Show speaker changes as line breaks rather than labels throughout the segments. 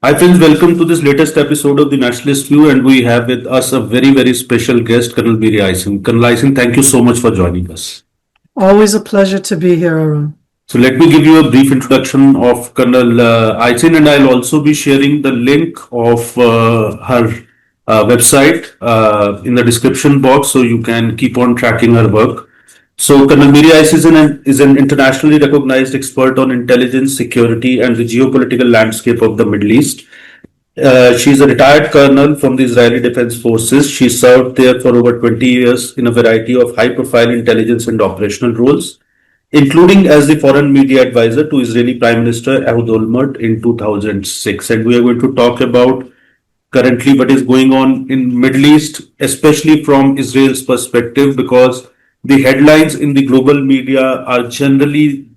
Hi friends, welcome to this latest episode of the Nationalist View, and we have with us a very special guest, Colonel Miri Eisin. Colonel Eisin, thank you so much for joining us.
Always a pleasure to be here, Arun.
So let me give you a brief introduction of Colonel Eisin, and I'll also be sharing the link of her website in the description box, so you can keep on tracking her work. So Colonel Miri Eisin is an internationally recognized expert on intelligence, security, and the geopolitical landscape of the Middle East. She's a retired colonel from the Israeli Defense Forces. She served there for over 20 years in a variety of high-profile intelligence and operational roles, including as the foreign media advisor to Israeli Prime Minister Ehud Olmert in 2006. And we are going to talk about currently what is going on in Middle East, especially from Israel's perspective, because the headlines in the global media are generally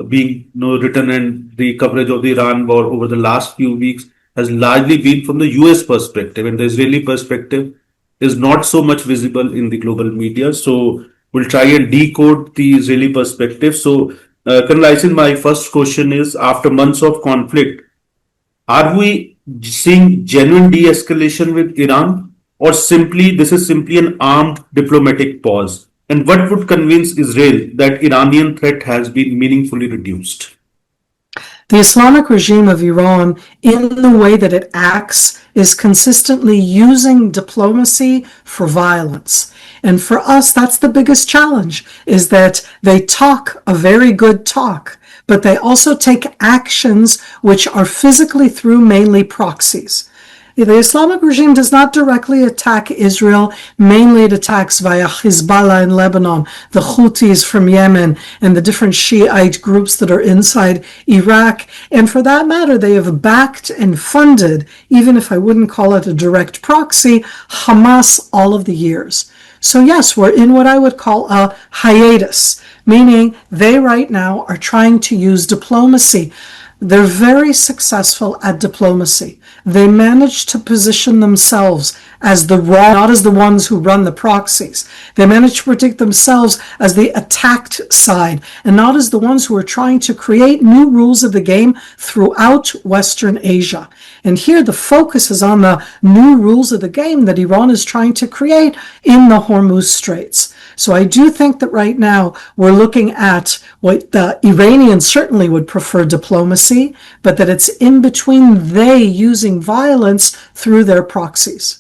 being written, and the coverage of the Iran war over the last few weeks has largely been from the US perspective, and the Israeli perspective is not so much visible in the global media. So we'll try and decode the Israeli perspective. So Colonel Eisin, my first question is, after months of conflict, are we seeing genuine de-escalation with Iran, or this is simply an armed diplomatic pause? And what would convince Israel that Iranian threat has been meaningfully reduced?
The Islamic regime of Iran, in the way that it acts, is consistently using diplomacy for violence. And for us, that's the biggest challenge, is that they talk a very good talk, but they also take actions which are physically through mainly proxies. The Islamic regime does not directly attack Israel. Mainly it attacks via Hezbollah in Lebanon, the Houthis from Yemen, and the different Shiite groups that are inside Iraq. And for that matter, they have backed and funded, even if I wouldn't call it a direct proxy, Hamas all of the years. So yes, we're in what I would call a hiatus, meaning they right now are trying to use diplomacy. They're very successful at diplomacy. They manage to position themselves as the wrong, not as the ones who run the proxies. They manage to predict themselves as the attacked side, and not as the ones who are trying to create new rules of the game throughout Western Asia. And here the focus is on the new rules of the game that Iran is trying to create in the Hormuz Straits. So I do think that right now we're looking at what the Iranians certainly would prefer diplomacy, but that it's in between they using violence through their proxies.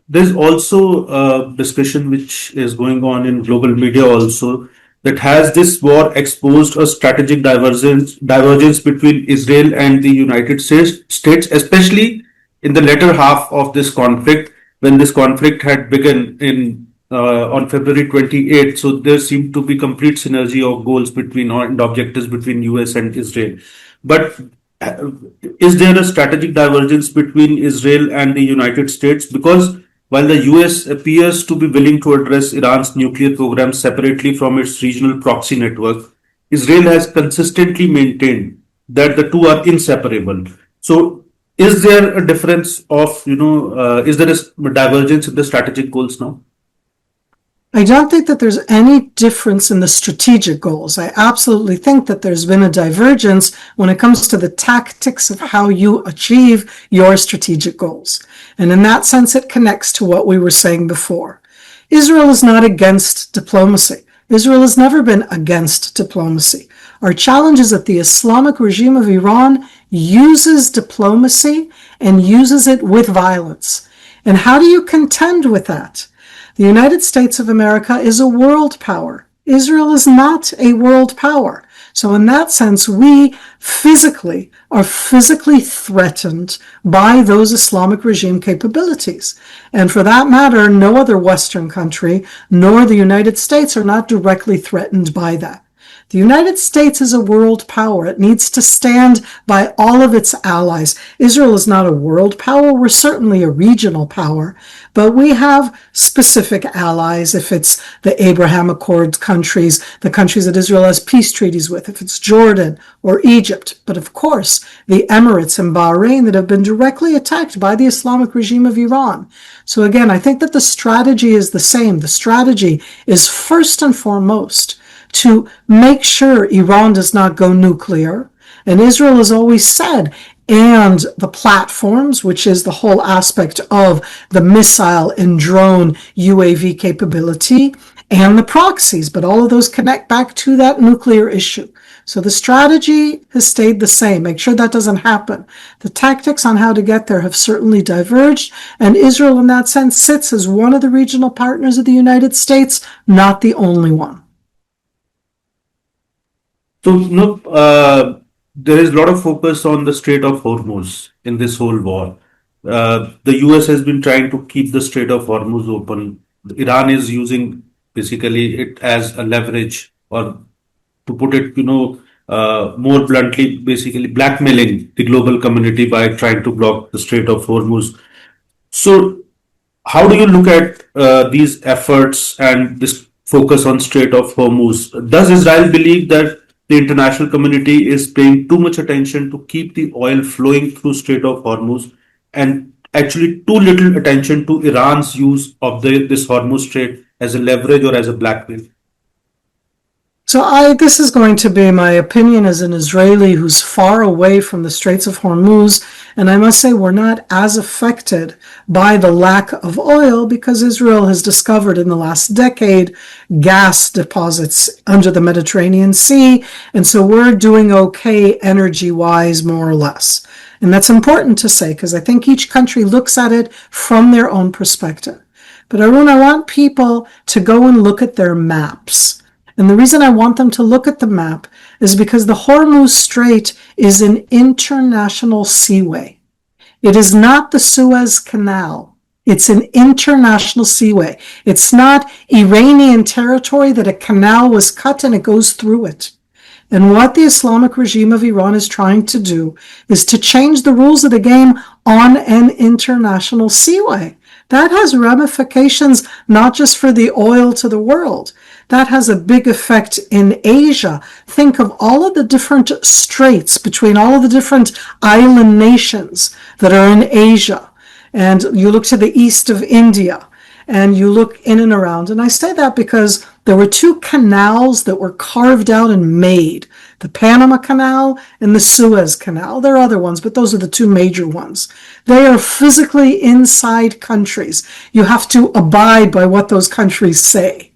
There's also a discussion which is going on in global media also, that has this war exposed a strategic divergence between Israel and the United States, especially in the latter half of this conflict, when this conflict had begun on February 28th. So there seemed to be complete synergy of goals and objectives between US and Israel. But is there a strategic divergence between Israel and the United States? Because while the US appears to be willing to address Iran's nuclear program separately from its regional proxy network, Israel has consistently maintained that the two are inseparable. So is there a difference of, is there a divergence in the strategic goals now?
I don't think that there's any difference in the strategic goals. I absolutely think that there's been a divergence when it comes to the tactics of how you achieve your strategic goals. And in that sense, it connects to what we were saying before. Israel is not against diplomacy. Israel has never been against diplomacy. Our challenge is that the Islamic regime of Iran uses diplomacy and uses it with violence. And how do you contend with that? The United States of America is a world power. Israel is not a world power. So in that sense, we are physically threatened by those Islamic regime capabilities. And for that matter, no other Western country, nor the United States, are not directly threatened by that. The United States is a world power. It needs to stand by all of its allies. Israel is not a world power. We're certainly a regional power, but we have specific allies. If it's the Abraham Accords countries, the countries that Israel has peace treaties with, if it's Jordan or Egypt, but of course the Emirates and Bahrain that have been directly attacked by the Islamic regime of Iran. So again, I think that the strategy is the same. The strategy is first and foremost to make sure Iran does not go nuclear. And Israel has always said, and the platforms, which is the whole aspect of the missile and drone UAV capability, and the proxies, but all of those connect back to that nuclear issue. So the strategy has stayed the same. Make sure that doesn't happen. The tactics on how to get there have certainly diverged, and Israel in that sense sits as one of the regional partners of the United States, not the only one.
So, there is a lot of focus on the Strait of Hormuz in this whole war. The US has been trying to keep the Strait of Hormuz open. Iran is using basically it as a leverage, or to put it, more bluntly, basically blackmailing the global community by trying to block the Strait of Hormuz. So, how do you look at these efforts and this focus on Strait of Hormuz? Does Israel believe that the international community is paying too much attention to keep the oil flowing through Strait of Hormuz, and actually too little attention to Iran's use of this Hormuz Strait as a leverage or as a blackmail?
So this is going to be my opinion as an Israeli who's far away from the Straits of Hormuz, and I must say we're not as affected by the lack of oil because Israel has discovered in the last decade gas deposits under the Mediterranean Sea, and so we're doing okay energy-wise, more or less. And that's important to say because I think each country looks at it from their own perspective. But Arun, I want people to go and look at their maps. And the reason I want them to look at the map is because the Hormuz Strait is an international seaway. It is not the Suez Canal. It's an international seaway. It's not Iranian territory that a canal was cut and it goes through it. And what the Islamic regime of Iran is trying to do is to change the rules of the game on an international seaway. That has ramifications not just for the oil to the world. That has a big effect in Asia. Think of all of the different straits between all of the different island nations that are in Asia. And you look to the east of India, and you look in and around. And I say that because there were two canals that were carved out and made, the Panama Canal and the Suez Canal. There are other ones, but those are the two major ones. They are physically inside countries. You have to abide by what those countries say.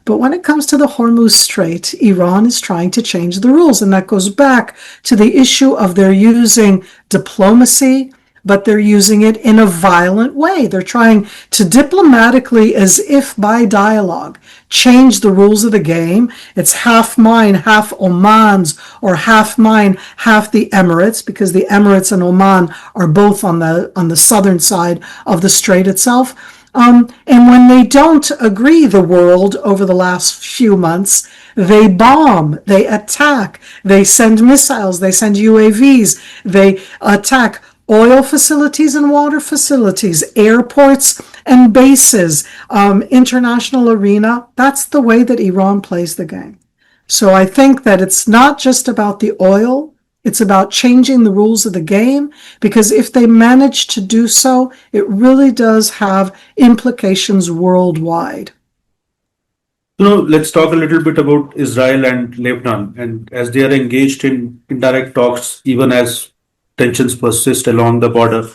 But when it comes to the Hormuz Strait, Iran is trying to change the rules. And that goes back to the issue of they're using diplomacy, but they're using it in a violent way. They're trying to diplomatically, as if by dialogue, change the rules of the game. It's half mine, half Oman's, or half mine, half the Emirates, because the Emirates and Oman are both on the southern side of the strait itself. And when they don't agree, the world over the last few months, they bomb, they attack, they send missiles, they send UAVs, they attack oil facilities and water facilities, airports and bases, international arena. That's the way that Iran plays the game. So I think that it's not just about the oil. It's about changing the rules of the game, because if they manage to do so, it really does have implications worldwide.
Let's talk a little bit about Israel and Lebanon, and as they are engaged in indirect talks, even as tensions persist along the border.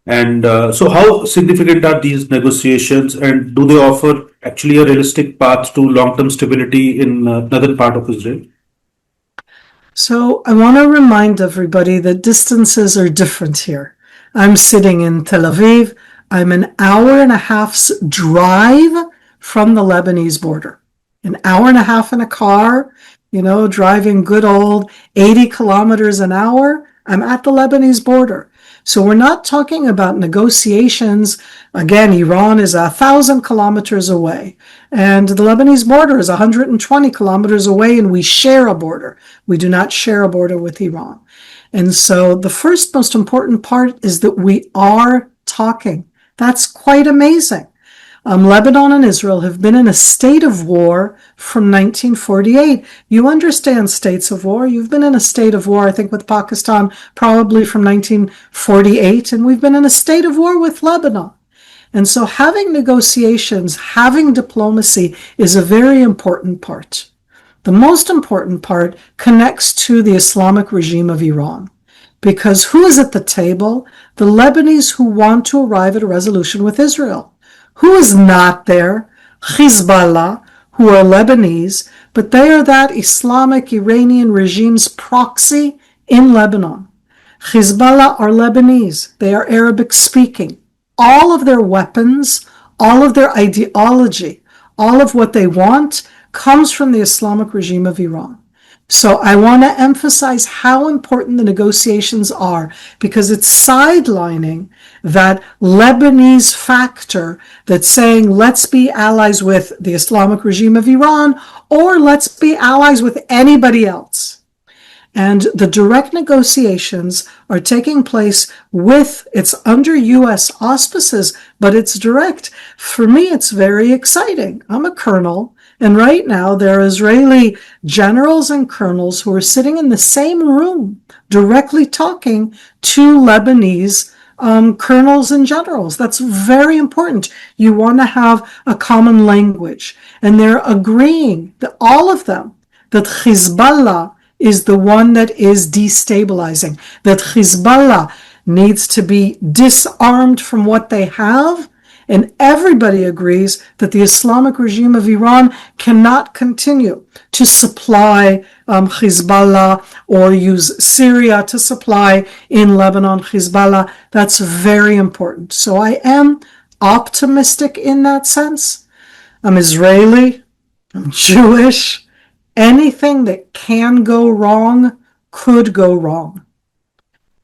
And so how significant are these negotiations, and do they offer actually a realistic path to long-term stability in another part of Israel?
So I want to remind everybody that distances are different here. I'm sitting in Tel Aviv. I'm an hour and a half's drive from the Lebanese border. An hour and a half in a car, driving good old 80 kilometers an hour. I'm at the Lebanese border. So we're not talking about negotiations. Again, Iran is 1,000 kilometers away, and the Lebanese border is 120 kilometers away, and we share a border. We do not share a border with Iran. And so the first most important part is that we are talking. That's quite amazing. Lebanon and Israel have been in a state of war from 1948. You understand states of war. You've been in a state of war, I think, with Pakistan probably from 1948, and we've been in a state of war with Lebanon. And so having negotiations, having diplomacy is a very important part. The most important part connects to the Islamic regime of Iran. Because who is at the table? The Lebanese who want to arrive at a resolution with Israel. Who is not there? Hezbollah, who are Lebanese, but they are that Islamic Iranian regime's proxy in Lebanon. Hezbollah are Lebanese. They are Arabic speaking. All of their weapons, all of their ideology, all of what they want comes from the Islamic regime of Iran. So I want to emphasize how important the negotiations are, because it's sidelining that Lebanese factor that's saying let's be allies with the Islamic regime of Iran or let's be allies with anybody else. And the direct negotiations are taking place it's under U.S. auspices, but it's direct. For me, it's very exciting. I'm a colonel, and right now there are Israeli generals and colonels who are sitting in the same room, directly talking to Lebanese colonels and generals. That's very important. You want to have a common language. And they're agreeing, that all of them, that Hezbollah is the one that is destabilizing, that Hezbollah needs to be disarmed from what they have, and everybody agrees that the Islamic regime of Iran cannot continue to supply Hezbollah or use Syria to supply in Lebanon Hezbollah. That's very important. So I am optimistic in that sense. I'm Israeli, I'm Jewish. Anything that can go wrong could go wrong.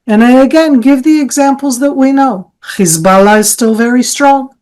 And I again give the examples that we know. Hezbollah is still very strong.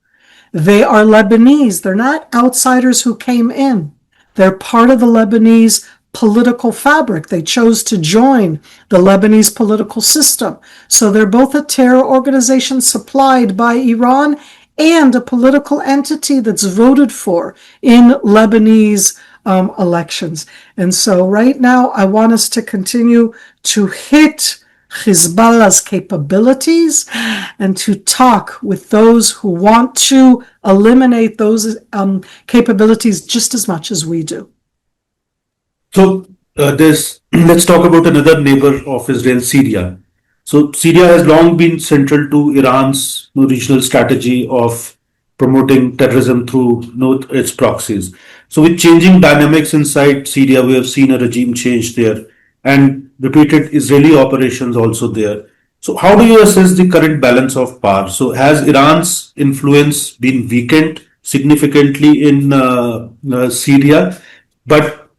They are Lebanese. They're not outsiders who came in. They're part of the Lebanese political fabric. They chose to join the Lebanese political system. So they're both a terror organization supplied by Iran and a political entity that's voted for in Lebanese elections. And so right now, I want us to continue to hit Hezbollah's capabilities and to talk with those who want to eliminate those capabilities just as much as we do.
So let's talk about another neighbor of Israel, Syria. So Syria has long been central to Iran's regional strategy of promoting terrorism through its proxies. So with changing dynamics inside Syria, we have seen a regime change there and repeated Israeli operations also there. So how do you assess the current balance of power? So has Iran's influence been weakened significantly in Syria? But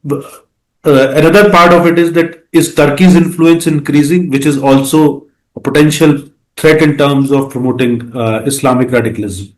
another part of it is that is Turkey's influence increasing, which is also a potential threat in terms of promoting Islamic radicalism?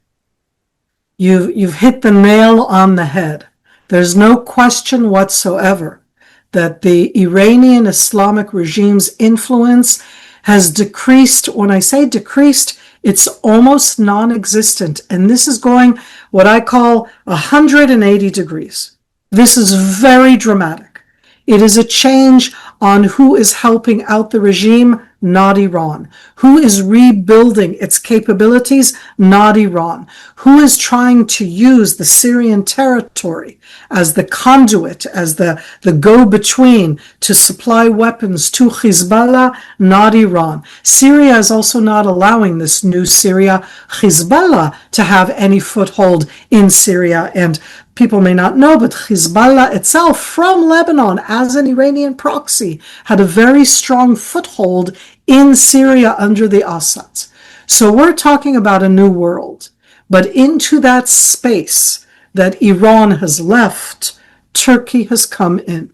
You've hit the nail on the head. There's no question whatsoever that the Iranian Islamic regime's influence has decreased. When I say decreased, it's almost non-existent. And this is going what I call 180 degrees. This is very dramatic. It is a change on who is helping out the regime, not Iran. Who is rebuilding its capabilities, not Iran. Who is trying to use the Syrian territory as the conduit, as the go-between to supply weapons to Hezbollah, not Iran. Syria is also not allowing this new Syria, Hezbollah, to have any foothold in Syria. And people may not know, but Hezbollah itself from Lebanon as an Iranian proxy had a very strong foothold in Syria under the Assads. So we're talking about a new world. But into that space that Iran has left, Turkey has come in.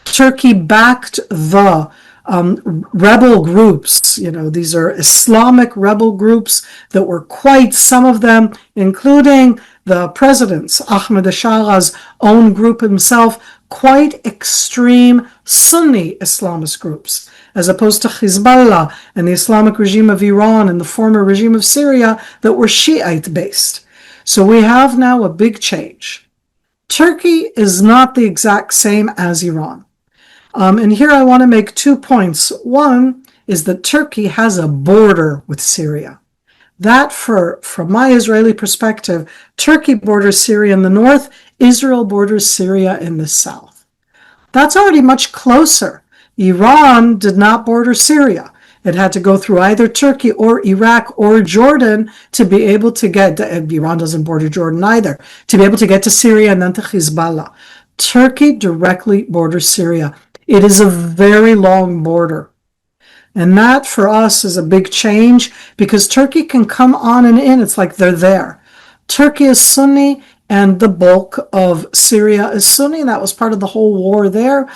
Turkey backed the rebel groups. These are Islamic rebel groups that were quite, some of them, including the president's, Ahmadinejad's own group himself, quite extreme Sunni Islamist groups, as opposed to Hezbollah and the Islamic regime of Iran and the former regime of Syria that were Shiite based. So we have now a big change. Turkey is not the exact same as Iran. And here I want to make 2 points. One is that Turkey has a border with Syria. That, from my Israeli perspective, Turkey borders Syria in the north, Israel borders Syria in the south. That's already much closer. Iran did not border Syria. It had to go through either Turkey or Iraq or Jordan to be able to get, Iran doesn't border Jordan either, to be able to get to Syria and then to Hezbollah. Turkey directly borders Syria. It is a very long border. And that for us is a big change because Turkey can come on and in. It's like they're there. Turkey is Sunni and the bulk of Syria is Sunni, and that was part of the whole war there.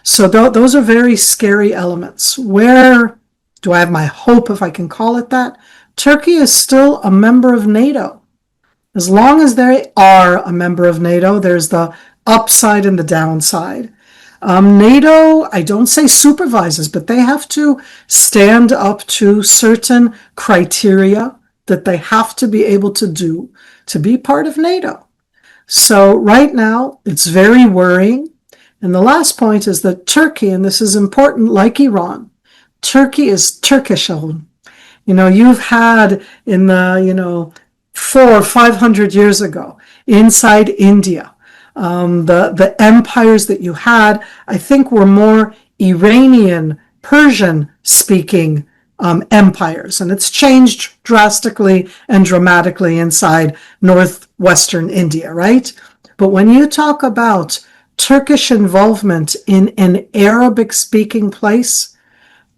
So those are very scary elements. Where do I have my hope, if I can call it that? Turkey is still a member of NATO. As long as they are a member of NATO, there's the upside and the downside. NATO, I don't say supervises, but they have to stand up to certain criteria that they have to be able to do to be part of NATO. So right now, it's very worrying. And the last point is that Turkey, and this is important, like Iran, Turkey is Turkish. You've had in the, 400 or 500 years ago, inside India, the empires that you had, I think, were more Iranian, Persian-speaking empires. And it's changed drastically and dramatically inside northwestern India, right? But when you talk about Turkish involvement in an Arabic-speaking place,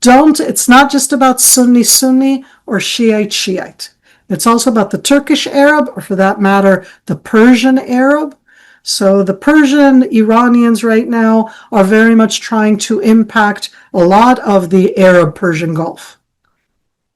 it's not just about Sunni or Shiite. It's also about the Turkish Arab, or for that matter, the Persian Arab. So the Persian Iranians right now are very much trying to impact a lot of the Arab-Persian Gulf.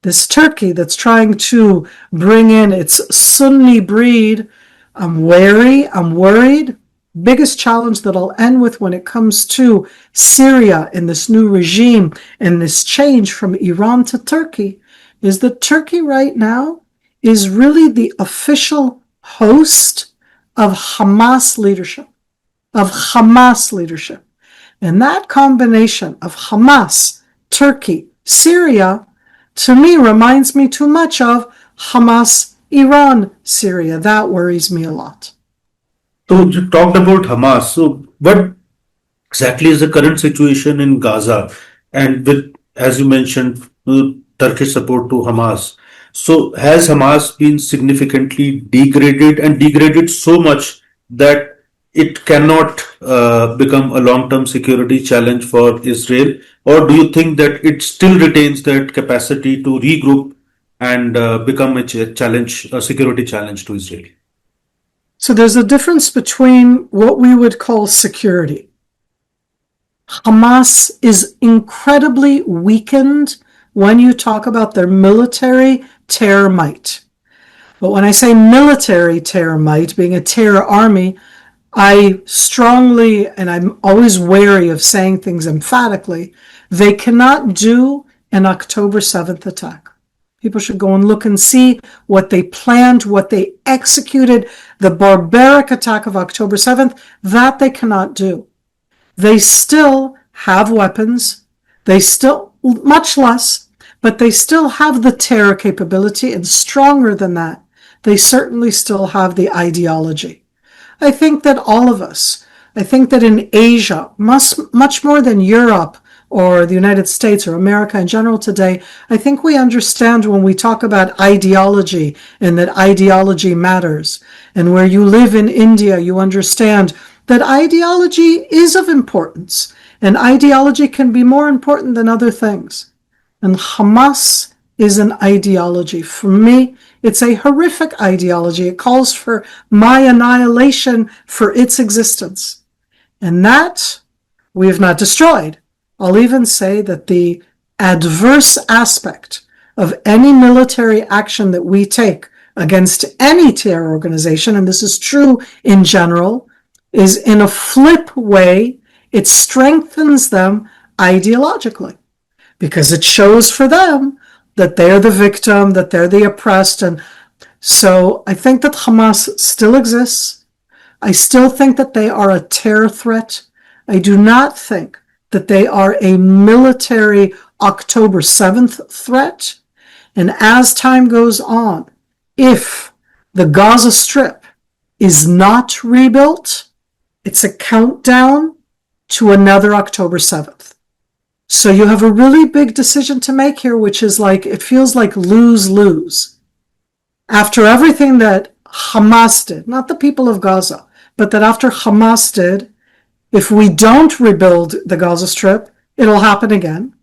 This Turkey that's trying to bring in its Sunni breed, I'm wary, I'm worried. Biggest challenge that I'll end with when it comes to Syria and this new regime and this change from Iran to Turkey is that Turkey right now is really the official host of Hamas leadership. And that combination of Hamas, Turkey, Syria, to me reminds me too much of Hamas, Iran, Syria. That worries me a lot.
So you talked about Hamas. So what exactly is the current situation in Gaza? And with, as you mentioned, Turkish support to Hamas. So has Hamas been significantly degraded so much that it cannot become a long-term security challenge for Israel? Or do you think that it still retains that capacity to regroup and become a security challenge to Israel?
So there's a difference between what we would call security. Hamas is incredibly weakened when you talk about their military terror might. But when I say military terror might, being a terror army, I strongly, and I'm always wary of saying things emphatically, they cannot do an October 7th attack. People should go and look and see what they planned, what they executed, the barbaric attack of October 7th, that they cannot do. They still have weapons, they still, much less, but they still have the terror capability, and stronger than that, they certainly still have the ideology. I think that all of us, I think that in Asia, much more than Europe, or the United States or America in general today, I think we understand when we talk about ideology and that ideology matters. And where you live in India, you understand that ideology is of importance, and ideology can be more important than other things. And Hamas is an ideology. For me, it's a horrific ideology. It calls for my annihilation for its existence. And that we have not destroyed. I'll even say that the adverse aspect of any military action that we take against any terror organization, and this is true in general, is in a flip way, it strengthens them ideologically because it shows for them that they're the victim, that they're the oppressed. And so I think that Hamas still exists. I still think that they are a terror threat. I do not think that they are a military October 7th threat. And as time goes on, if the Gaza Strip is not rebuilt, it's a countdown to another October 7th. So you have a really big decision to make here, which is like, it feels like lose-lose. After everything that Hamas did, not the people of Gaza, but that after Hamas did, if we don't rebuild the Gaza Strip, it'll happen again.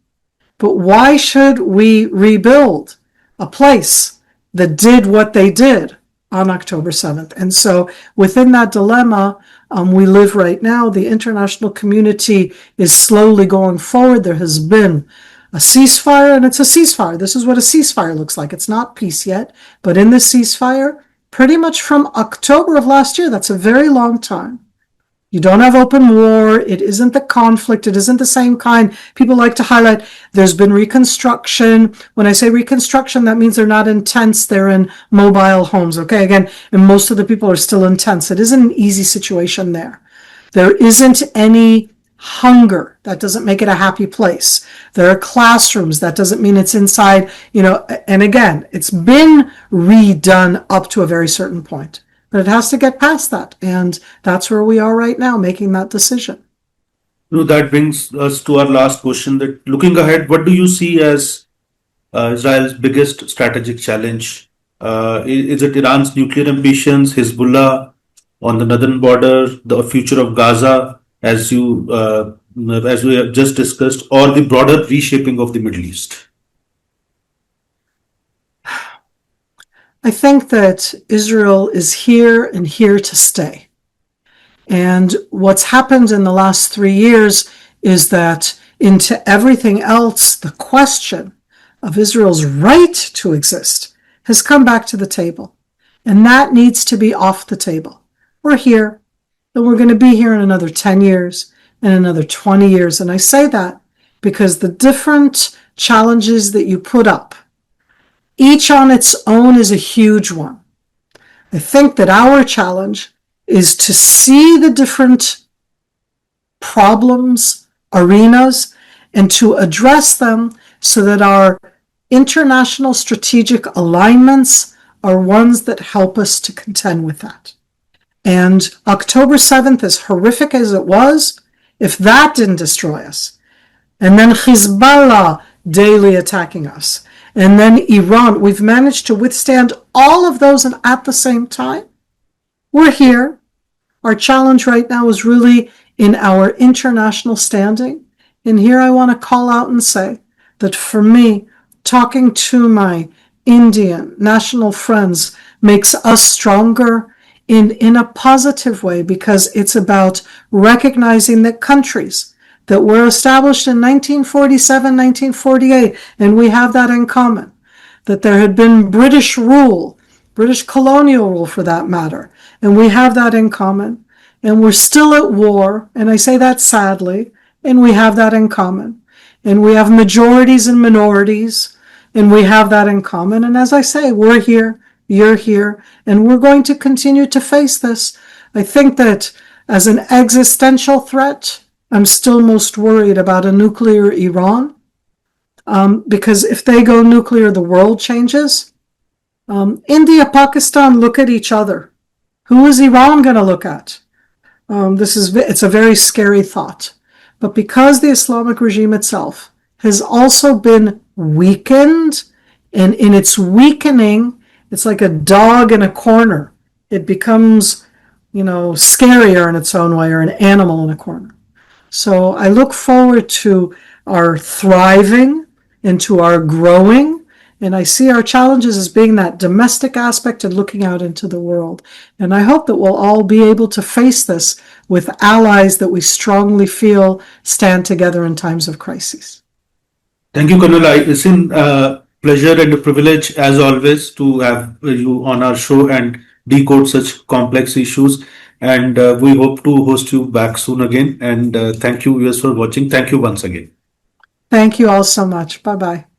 But why should we rebuild a place that did what they did on October 7th? And so within that dilemma, we live right now. The international community is slowly going forward. There has been a ceasefire, and it's a ceasefire. This is what a ceasefire looks like. It's not peace yet, but in this ceasefire, pretty much from October of last year, that's a very long time. You don't have open war. It isn't the conflict. It isn't the same kind. People like to highlight there's been reconstruction. When I say reconstruction, that means they're not in tents. They're in mobile homes. Okay, again, and most of the people are still in tents. It isn't an easy situation there. There isn't any hunger. That doesn't make it a happy place. There are classrooms. That doesn't mean it's inside, and again, it's been redone up to a very certain point. But it has to get past that. And that's where we are right now, making that decision.
That brings us to our last question, that looking ahead, what do you see as Israel's biggest strategic challenge? Is it Iran's nuclear ambitions, Hezbollah on the northern border, the future of Gaza, as we have just discussed, or the broader reshaping of the Middle East?
I think that Israel is here and here to stay. And what's happened in the last 3 years is that into everything else, the question of Israel's right to exist has come back to the table. And that needs to be off the table. We're here, and we're going to be here in another 10 years and another 20 years. And I say that because the different challenges that you put up, each on its own is a huge one. I think that our challenge is to see the different problems, arenas, and to address them so that our international strategic alignments are ones that help us to contend with that. And October 7th, as horrific as it was, if that didn't destroy us, and then Hezbollah daily attacking us, and then Iran, we've managed to withstand all of those and at the same time, we're here. Our challenge right now is really in our international standing. And here I want to call out and say that for me, talking to my Indian national friends makes us stronger in a positive way, because it's about recognizing that countries that were established in 1947, 1948, and we have that in common, that there had been British rule, British colonial rule for that matter, and we have that in common, and we're still at war, and I say that sadly, and we have that in common, and we have majorities and minorities, and we have that in common, and as I say, we're here, you're here, and we're going to continue to face this. I think that as an existential threat, I'm still most worried about a nuclear Iran, because if they go nuclear, the world changes. India, Pakistan look at each other. Who is Iran going to look at? It's a very scary thought. But because the Islamic regime itself has also been weakened, and in its weakening, it's like a dog in a corner. It becomes, scarier in its own way, or an animal in a corner. So I look forward to our thriving and to our growing. And I see our challenges as being that domestic aspect and looking out into the world. And I hope that we'll all be able to face this with allies that we strongly feel stand together in times of crises.
Thank you, Colonel Eisin. Pleasure and a privilege, as always, to have you on our show and decode such complex issues. And we hope to host you back soon again. And thank you, viewers, for watching. Thank you once again.
Thank you all so much. Bye-bye.